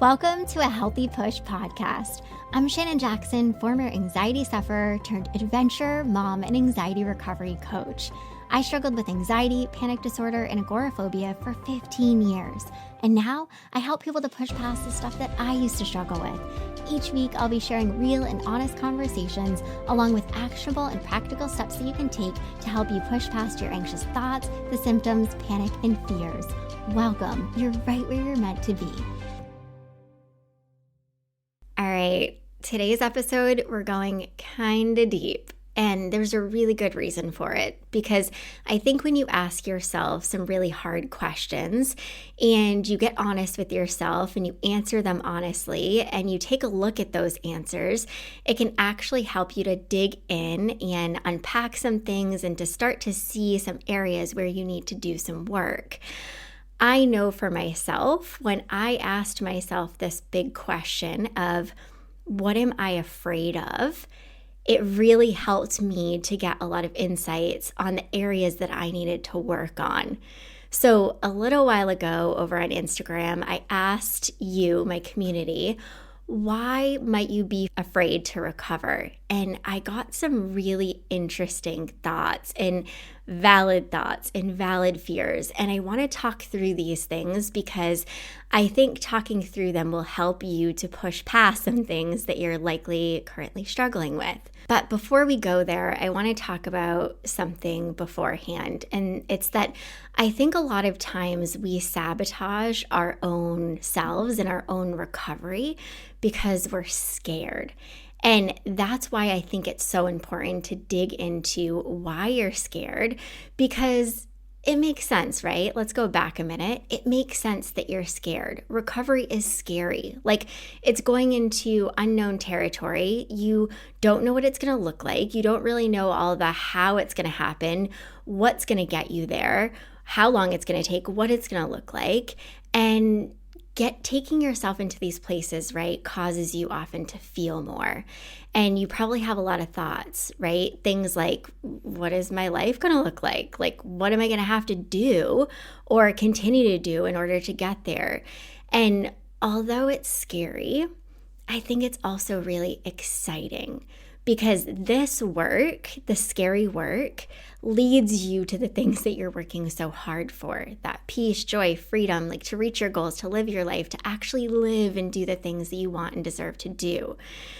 Welcome to a Healthy Push podcast. I'm Shannon Jackson, former anxiety sufferer turned adventure mom and anxiety recovery coach. I struggled with anxiety, panic disorder, and agoraphobia for 15 years. And now I help people to push past the stuff that I used to struggle with. Each week, I'll be sharing real and honest conversations along with actionable and practical steps that you can take to help you push past your anxious thoughts, the symptoms, panic, and fears. Welcome. You're right where you're meant to be. All right, today's episode, we're going kind of deep, and there's a really good reason for it, because I think when you ask yourself some really hard questions and you get honest with yourself and you answer them honestly and you take a look at those answers, it can actually help you to dig in and unpack some things and to start to see some areas where you need to do some work. I know for myself, when I asked myself this big question of what am I afraid of, it really helped me to get a lot of insights on the areas that I needed to work on. So a little while ago over on Instagram, I asked you, my community, why might you be afraid to recover? And I got some really interesting thoughts and valid fears. And I want to talk through these things because I think talking through them will help you to push past some things that you're likely currently struggling with. But before we go there, I want to talk about something beforehand. And it's that I think a lot of times we sabotage our own selves and our own recovery because we're scared. And that's why I think it's so important to dig into why you're scared, because it makes sense, right? Let's go back a minute. It makes sense that you're scared. Recovery is scary. Like, it's going into unknown territory. You don't know what it's going to look like. You don't really know all the how it's going to happen, what's going to get you there, how long it's going to take, what it's going to look like. And taking yourself into these places, right, causes you often to feel more. And you probably have a lot of thoughts, right? Things like, what is my life going to look like? Like, what am I going to have to do or continue to do in order to get there? And although it's scary, I think it's also really exciting, because this work, the scary work, leads you to the things that you're working so hard for, that peace, joy, freedom, like to reach your goals, to live your life, to actually live and do the things that you want and deserve to do.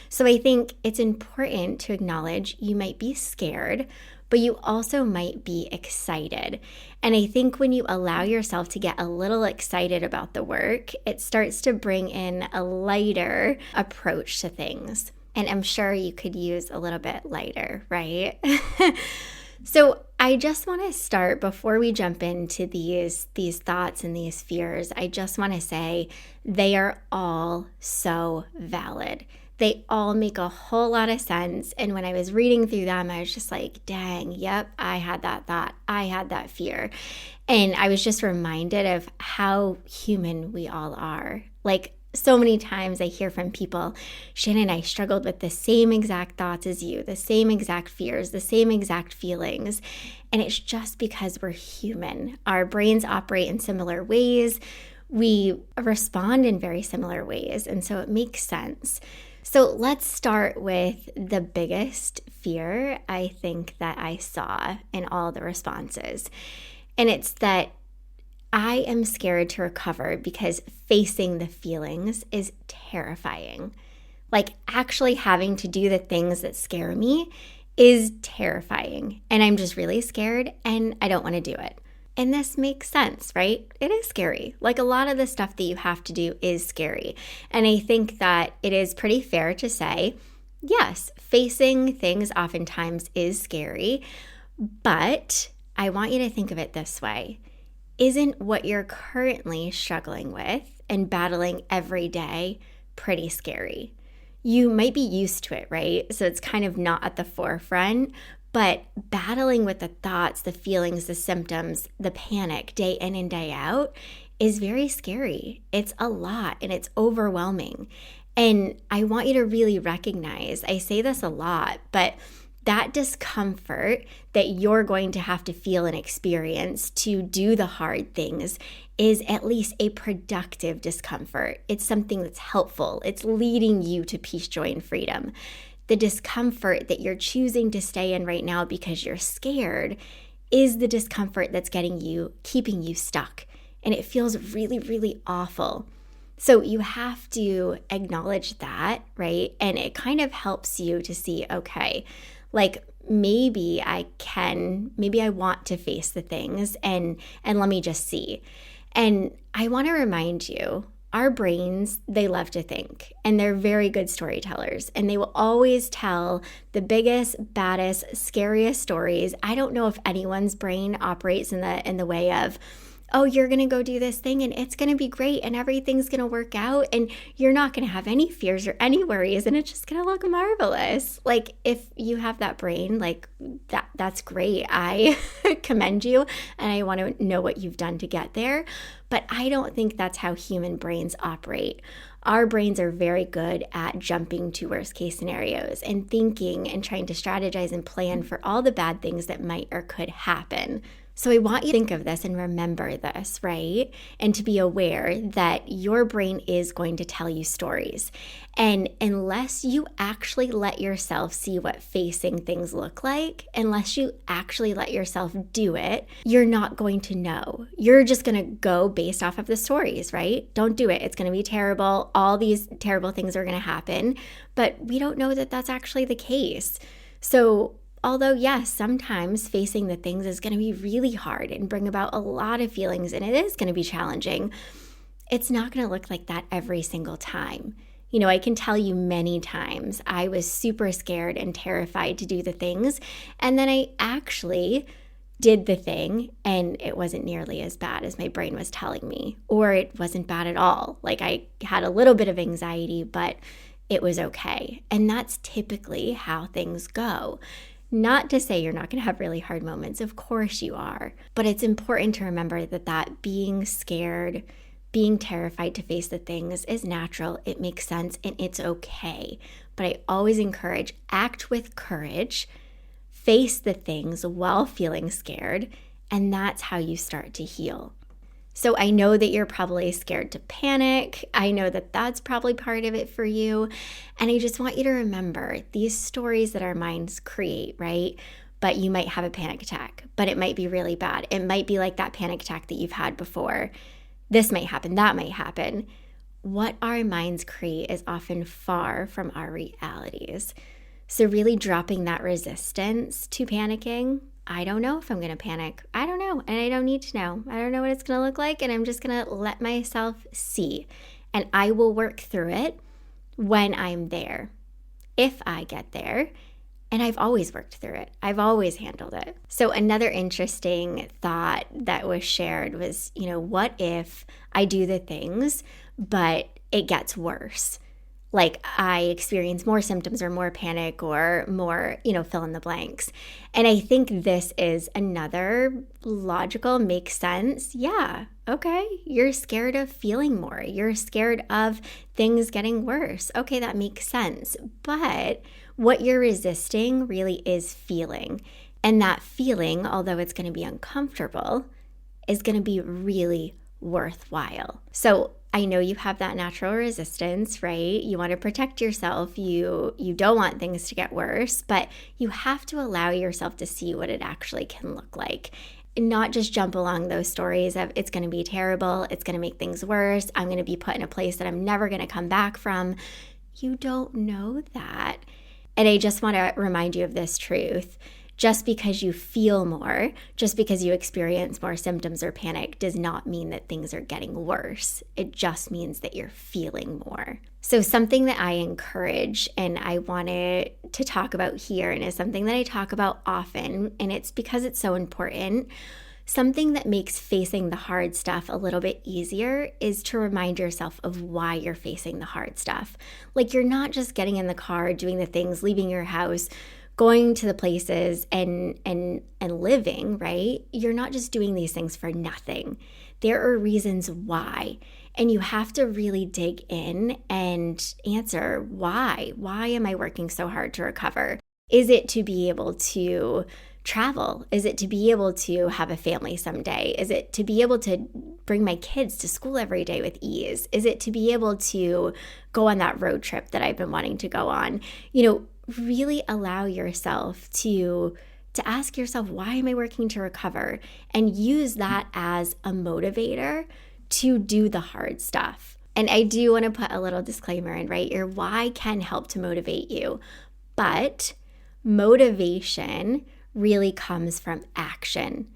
So I think it's important to acknowledge you might be scared, but you also might be excited. And I think when you allow yourself to get a little excited about the work, it starts to bring in a lighter approach to things. And I'm sure you could use a little bit lighter, right? So I just want to start, before we jump into these thoughts and these fears, I just want to say they are all so valid. They all make a whole lot of sense. And when I was reading through them, I was just like, dang, yep, I had that thought. I had that fear. And I was just reminded of how human we all are. Like, so many times I hear from people, Shannon, I struggled with the same exact thoughts as you, the same exact fears, the same exact feelings. And it's just because we're human. Our brains operate in similar ways. We respond in very similar ways. And so it makes sense. So let's start with the biggest fear I think that I saw in all the responses. And it's that I am scared to recover because facing the feelings is terrifying. Like, actually having to do the things that scare me is terrifying. And I'm just really scared and I don't want to do it. And this makes sense, right? It is scary. Like, a lot of the stuff that you have to do is scary. And I think that it is pretty fair to say, yes, facing things oftentimes is scary. But I want you to think of it this way. Isn't what you're currently struggling with and battling every day pretty scary? You might be used to it, right? So it's kind of not at the forefront, but battling with the thoughts, the feelings, the symptoms, the panic day in and day out is very scary. It's a lot and it's overwhelming. And I want you to really recognize, I say this a lot, but That discomfort that you're going to have to feel and experience to do the hard things is at least a productive discomfort. It's something that's helpful. It's leading you to peace, joy, and freedom. The discomfort that you're choosing to stay in right now because you're scared is the discomfort that's keeping you stuck. And it feels really, really awful. So you have to acknowledge that, right? And it kind of helps you to see, okay, like maybe I want to face the things and let me just see. And I want to remind you, our brains, they love to think, and they're very good storytellers, and they will always tell the biggest, baddest, scariest stories. I don't know if anyone's brain operates in the way of, oh, you're going to go do this thing and it's going to be great and everything's going to work out and you're not going to have any fears or any worries and it's just going to look marvelous. Like, if you have that brain, like that's great. I commend you and I want to know what you've done to get there. But I don't think that's how human brains operate. Our brains are very good at jumping to worst case scenarios and thinking and trying to strategize and plan for all the bad things that might or could happen. So I want you to think of this and remember this, right? And to be aware that your brain is going to tell you stories. And unless you actually let yourself see what facing things look like, unless you actually let yourself do it, you're not going to know. You're just going to go based off of the stories, right? Don't do it. It's going to be terrible. All these terrible things are going to happen. But we don't know that that's actually the case. So although, yes, sometimes facing the things is going to be really hard and bring about a lot of feelings, and it is going to be challenging, it's not going to look like that every single time. You know, I can tell you many times I was super scared and terrified to do the things, and then I actually did the thing, and it wasn't nearly as bad as my brain was telling me, or it wasn't bad at all. Like, I had a little bit of anxiety, but it was okay. And that's typically how things go. Not to say you're not going to have really hard moments. Of course you are. But it's important to remember that being scared, being terrified to face the things is natural. It makes sense and it's okay. But I always encourage, act with courage, face the things while feeling scared, and that's how you start to heal. So I know that you're probably scared to panic. I know that that's probably part of it for you. And I just want you to remember these stories that our minds create, right? But you might have a panic attack, but it might be really bad. It might be like that panic attack that you've had before. This might happen, that might happen. What our minds create is often far from our realities. So really dropping that resistance to panicking. I don't know if I'm going to panic. I don't know. And I don't need to know. I don't know what it's going to look like. And I'm just going to let myself see. And I will work through it when I'm there. If I get there. And I've always worked through it. I've always handled it. So another interesting thought that was shared was, what if I do the things, but it gets worse? Like I experience more symptoms or more panic or more, fill in the blanks. And I think this is another logical, makes sense. Yeah, okay, you're scared of feeling more. You're scared of things getting worse. Okay, that makes sense. But what you're resisting really is feeling. And that feeling, although it's going to be uncomfortable, is going to be really worthwhile. So I know you have that natural resistance, right? You want to protect yourself. You don't want things to get worse, but you have to allow yourself to see what it actually can look like. And not just jump along those stories of it's going to be terrible, it's going to make things worse, I'm going to be put in a place that I'm never going to come back from. You don't know that. And I just want to remind you of this truth. Just because you feel more, just because you experience more symptoms or panic does not mean that things are getting worse. It just means that you're feeling more. So something that I encourage and I wanted to talk about here, and is something that I talk about often, and it's because it's so important, something that makes facing the hard stuff a little bit easier is to remind yourself of why you're facing the hard stuff. Like, you're not just getting in the car, doing the things, leaving your house, going to the places and living, right? You're not just doing these things for nothing. There are reasons why. And you have to really dig in and answer why. Why am I working so hard to recover? Is it to be able to travel? Is it to be able to have a family someday? Is it to be able to bring my kids to school every day with ease? Is it to be able to go on that road trip that I've been wanting to go on? Really allow yourself to ask yourself, why am I working to recover? And use that as a motivator to do the hard stuff. And I do want to put a little disclaimer in, right? Your why can help to motivate you, but motivation really comes from action.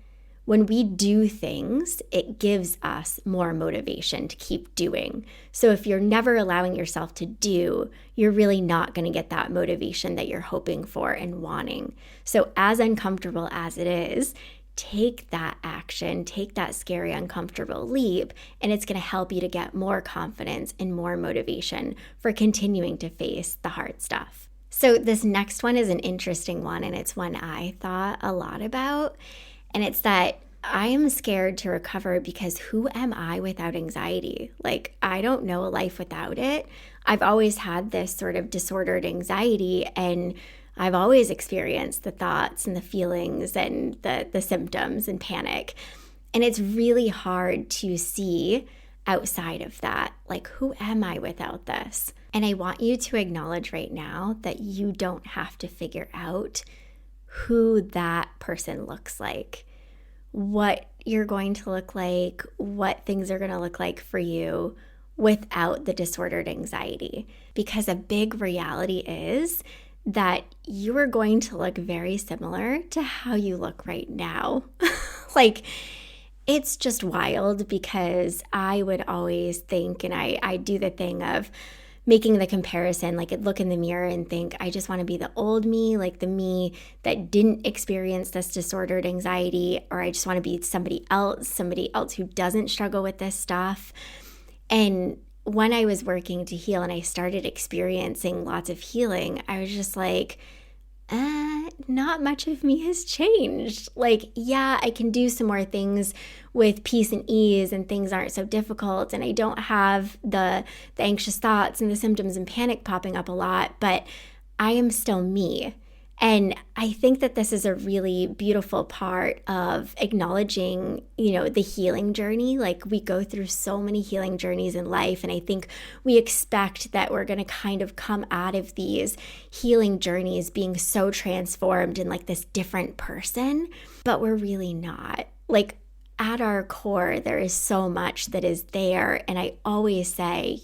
When we do things, it gives us more motivation to keep doing. So if you're never allowing yourself to do, you're really not going to get that motivation that you're hoping for and wanting. So as uncomfortable as it is, take that action, take that scary, uncomfortable leap, and it's going to help you to get more confidence and more motivation for continuing to face the hard stuff. So this next one is an interesting one, and it's one I thought a lot about. And it's that I am scared to recover because who am I without anxiety? Like, I don't know a life without it. I've always had this sort of disordered anxiety, and I've always experienced the thoughts and the feelings and the symptoms and panic. And it's really hard to see outside of that. Like, who am I without this? And I want you to acknowledge right now that you don't have to figure out who that person looks like, what you're going to look like, what things are going to look like for you without the disordered anxiety. Because a big reality is that you are going to look very similar to how you look right now. Like, it's just wild because I would always think, and I do the thing of making the comparison, like I'd look in the mirror and think, I just want to be the old me, like the me that didn't experience this disordered anxiety, or I just want to be somebody else who doesn't struggle with this stuff. And when I was working to heal and I started experiencing lots of healing, I was just like, not much of me has changed. Like, yeah, I can do some more things with peace and ease and things aren't so difficult. And I don't have the anxious thoughts and the symptoms and panic popping up a lot, but I am still me. And I think that this is a really beautiful part of acknowledging, the healing journey. Like, we go through so many healing journeys in life, and I think we expect that we're going to kind of come out of these healing journeys being so transformed in like this different person, but we're really not. Like, at our core, there is so much that is there. And I always say,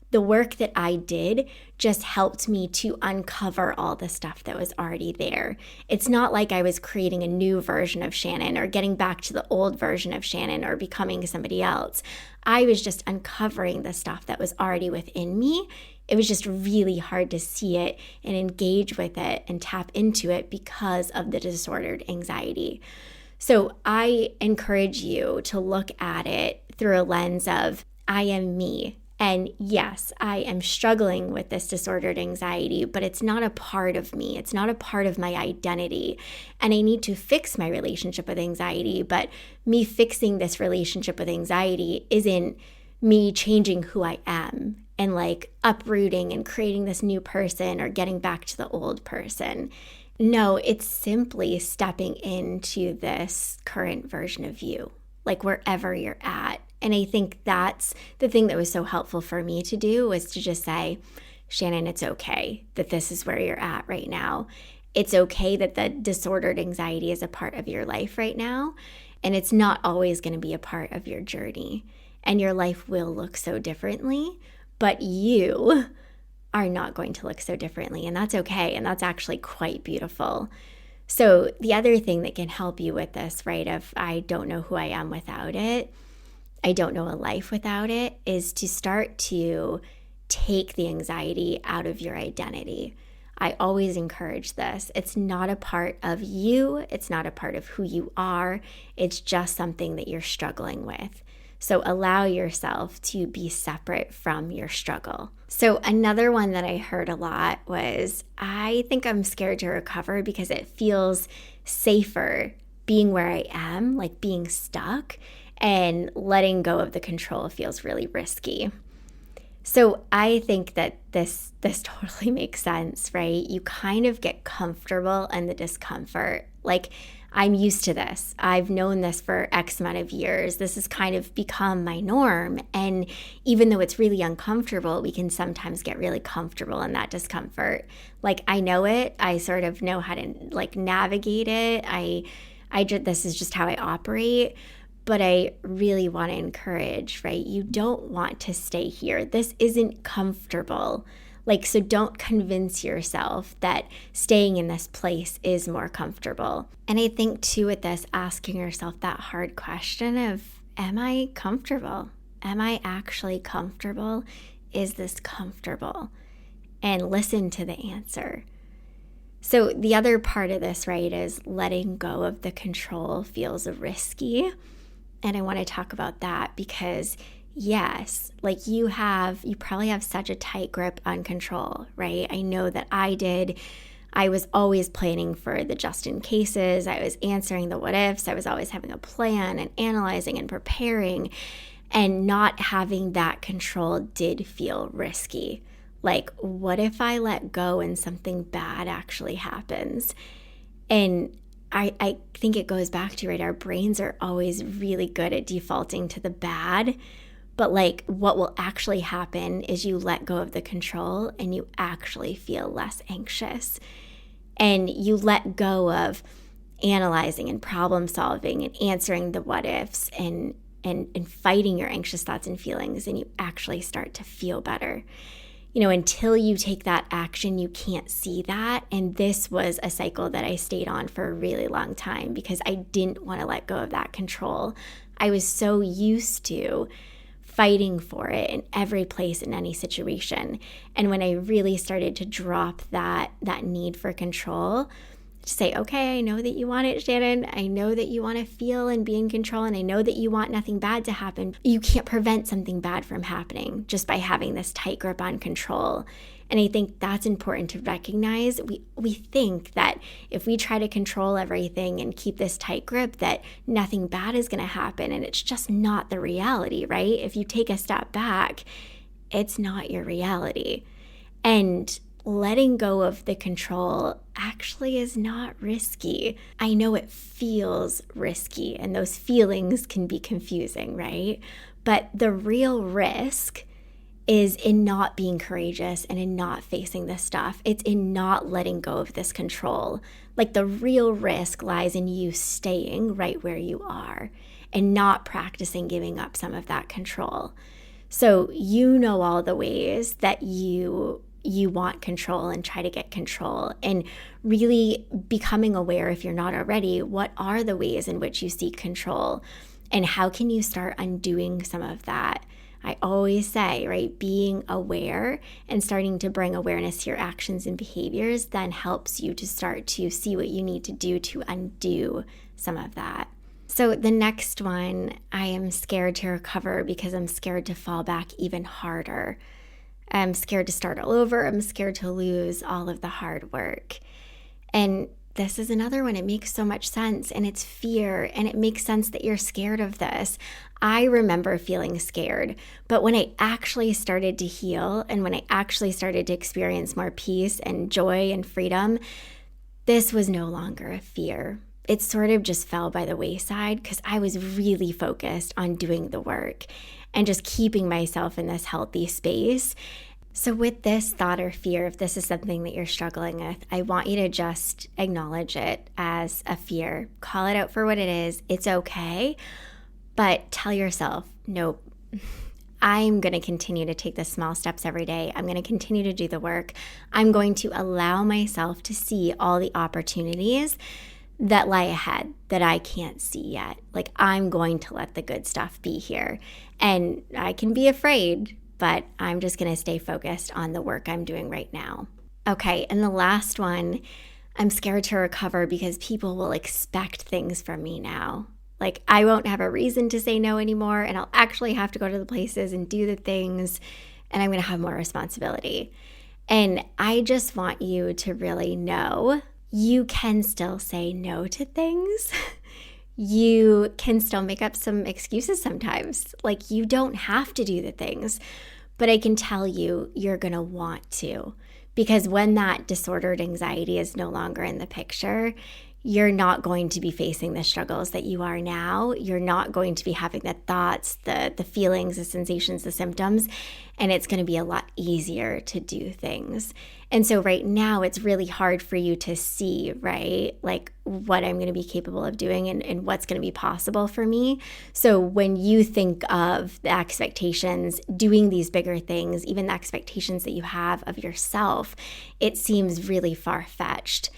the work that I did just helped me to uncover all the stuff that was already there. It's not like I was creating a new version of Shannon or getting back to the old version of Shannon or becoming somebody else. I was just uncovering the stuff that was already within me. It was just really hard to see it and engage with it and tap into it because of the disordered anxiety. So I encourage you to look at it through a lens of, I am me. And yes, I am struggling with this disordered anxiety, but it's not a part of me. It's not a part of my identity. And I need to fix my relationship with anxiety, but me fixing this relationship with anxiety isn't me changing who I am and like uprooting and creating this new person or getting back to the old person. No, it's simply stepping into this current version of you, like wherever you're at. And I think that's the thing that was so helpful for me to do, was to just say, Shannon, it's okay that this is where you're at right now. It's okay that the disordered anxiety is a part of your life right now. And it's not always going to be a part of your journey. And your life will look so differently, but you are not going to look so differently. And that's okay. And that's actually quite beautiful. So the other thing that can help you with this, right, of I don't know who I am without it, I don't know a life without it, is to start to take the anxiety out of your identity. I always encourage this. It's not a part of you. It's not a part of who you are. It's just something that you're struggling with. So allow yourself to be separate from your struggle. So another one that I heard a lot was, I think I'm scared to recover because it feels safer being where I am, like being stuck, and letting go of the control feels really risky. So I think that this totally makes sense, right? You kind of get comfortable in the discomfort. Like, I'm used to this. I've known this for X amount of years. This has kind of become my norm. And even though it's really uncomfortable, we can sometimes get really comfortable in that discomfort. Like, I know it. I sort of know how to like navigate it. This is just how I operate. But I really want to encourage, right? You don't want to stay here. This isn't comfortable. Like, so don't convince yourself that staying in this place is more comfortable. And I think too with this, asking yourself that hard question of, am I comfortable? Am I actually comfortable? Is this comfortable? And listen to the answer. So the other part of this, right, is letting go of the control feels risky. And I want to talk about that because yes, like you probably have such a tight grip on control, right? I know that I did. I was always planning for the just in cases. I was answering the what ifs. I was always having a plan and analyzing and preparing. And not having that control did feel risky. Like, what if I let go and something bad actually happens? And I think it goes back to, right, our brains are always really good at defaulting to the bad. But like what will actually happen is you let go of the control and you actually feel less anxious. And you let go of analyzing and problem solving and answering the what ifs and fighting your anxious thoughts and feelings, and you actually start to feel better. Until you take that action, you can't see that. And this was a cycle that I stayed on for a really long time because I didn't want to let go of that control. I was so used to fighting for it in every place, in any situation. And when I really started to drop that need for control, to say, okay, I know that you want it, Shannon. I know that you want to feel and be in control, and I know that you want nothing bad to happen. You can't prevent something bad from happening just by having this tight grip on control. And I think that's important to recognize. We think that if we try to control everything and keep this tight grip, that nothing bad is going to happen. And it's just not the reality, right? If you take a step back, it's not your reality. And letting go of the control actually is not risky. I know it feels risky, and those feelings can be confusing, right? But the real risk is in not being courageous and in not facing this stuff. It's in not letting go of this control. Like, the real risk lies in you staying right where you are and not practicing giving up some of that control. So you know all the ways that you want control and try to get control, and really becoming aware, if you're not already, what are the ways in which you seek control and how can you start undoing some of that? I always say, right, being aware and starting to bring awareness to your actions and behaviors then helps you to start to see what you need to do to undo some of that. So the next one, I am scared to recover because I'm scared to fall back even harder. I'm scared to start all over. I'm scared to lose all of the hard work. And this is another one. It makes so much sense, and it's fear, and it makes sense that you're scared of this. I remember feeling scared, but when I actually started to heal and when I actually started to experience more peace and joy and freedom, this was no longer a fear. It sort of just fell by the wayside because I was really focused on doing the work and just keeping myself in this healthy space. So with this thought or fear, if this is something that you're struggling with, I want you to just acknowledge it as a fear. Call it out for what it is. It's okay. But tell yourself, nope, I'm going to continue to take the small steps every day. I'm going to continue to do the work. I'm going to allow myself to see all the opportunities that lie ahead that I can't see yet. Like, I'm going to let the good stuff be here. And I can be afraid, but I'm just going to stay focused on the work I'm doing right now. Okay, and the last one, I'm scared to recover because people will expect things from me now. Like, I won't have a reason to say no anymore, and I'll actually have to go to the places and do the things, and I'm going to have more responsibility. And I just want you to really know you can still say no to things. You can still make up some excuses sometimes. Like, you don't have to do the things, but I can tell you, you're going to want to. Because when that disordered anxiety is no longer in the picture, you're not going to be facing the struggles that you are now. You're not going to be having the thoughts, the feelings, the sensations, the symptoms, and it's going to be a lot easier to do things. And so right now, it's really hard for you to see, right? Like what I'm going to be capable of doing and what's going to be possible for me. So when you think of the expectations, doing these bigger things, even the expectations that you have of yourself, it seems really far-fetched.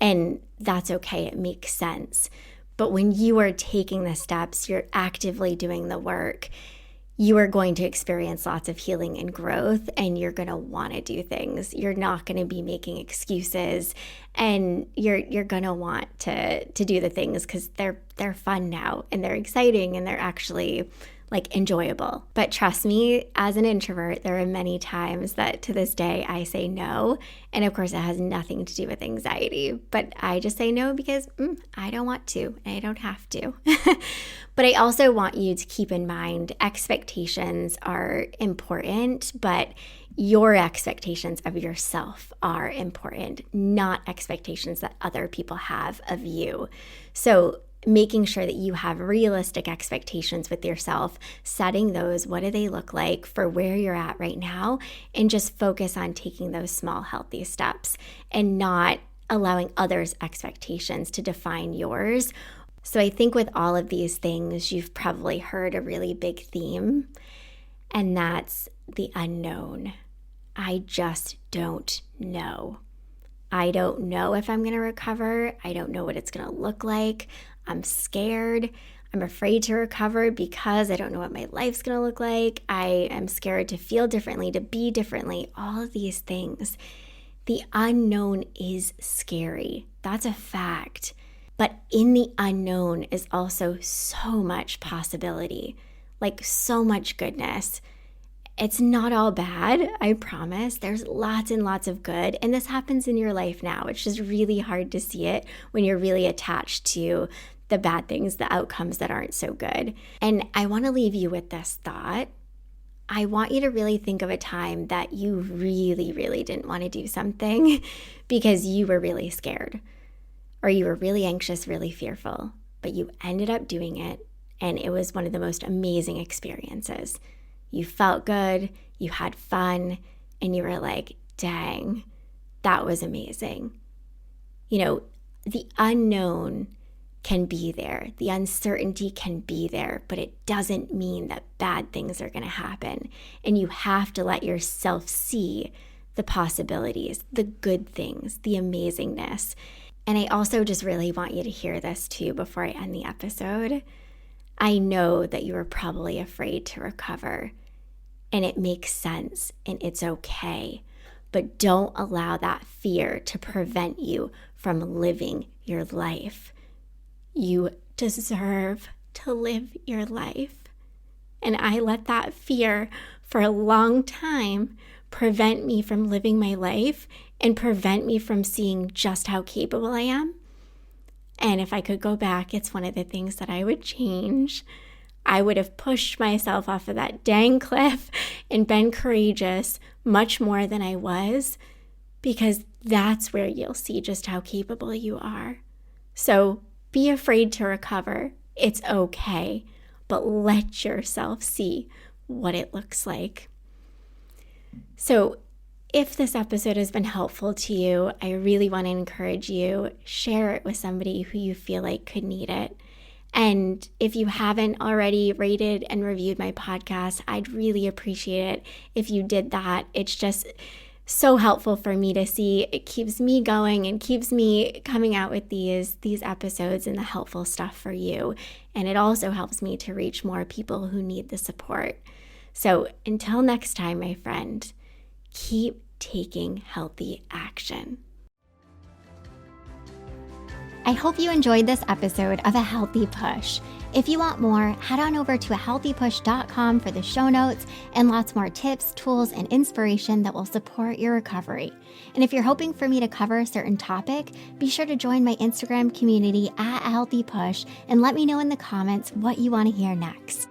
And that's okay, it makes sense. But when you are taking the steps, you're actively doing the work, you are going to experience lots of healing and growth, and you're going to want to do things. You're not going to be making excuses, and you're going to want to do the things because they're fun now, and they're exciting, and they're actually like enjoyable. But trust me, as an introvert, there are many times that to this day I say no. And of course, it has nothing to do with anxiety, but I just say no because I don't want to and I don't have to. But I also want you to keep in mind expectations are important, but your expectations of yourself are important, not expectations that other people have of you. So making sure that you have realistic expectations with yourself, setting those, what do they look like for where you're at right now, and just focus on taking those small, healthy steps and not allowing others' expectations to define yours. So I think with all of these things, you've probably heard a really big theme, and that's the unknown. I just don't know. I don't know if I'm going to recover. I don't know what it's going to look like. I'm scared. I'm afraid to recover because I don't know what my life's going to look like. I am scared to feel differently, to be differently, all of these things. The unknown is scary. That's a fact. But in the unknown is also so much possibility, like so much goodness. It's not all bad, I promise. There's lots and lots of good, and this happens in your life now. It's just really hard to see it when you're really attached to the bad things, the outcomes that aren't so good. And I want to leave you with this thought. I want you to really think of a time that you really, really didn't want to do something because you were really scared, or you were really anxious, really fearful, but you ended up doing it, and it was one of the most amazing experiences. You felt good, you had fun, and you were like, dang, that was amazing. You know, the unknown can be there. The uncertainty can be there, but it doesn't mean that bad things are going to happen. And you have to let yourself see the possibilities, the good things, the amazingness. And I also just really want you to hear this too before I end the episode. I know that you are probably afraid to recover, and it makes sense and it's okay, but don't allow that fear to prevent you from living your life. You deserve to live your life. And I let that fear for a long time prevent me from living my life and prevent me from seeing just how capable I am. And if I could go back, it's one of the things that I would change. I would have pushed myself off of that dang cliff and been courageous much more than I was, because that's where you'll see just how capable you are. So be afraid to recover. It's okay, but let yourself see what it looks like. So if this episode has been helpful to you, I really want to encourage you, share it with somebody who you feel like could need it. And if you haven't already rated and reviewed my podcast, I'd really appreciate it if you did that. It's just so helpful for me to see. It keeps me going and keeps me coming out with these episodes and the helpful stuff for you. And it also helps me to reach more people who need the support. So until next time, my friend, keep taking healthy action. I hope you enjoyed this episode of A Healthy Push. If you want more, head on over to ahealthypush.com for the show notes and lots more tips, tools, and inspiration that will support your recovery. And if you're hoping for me to cover a certain topic, be sure to join my Instagram community at A Healthy Push and let me know in the comments what you want to hear next.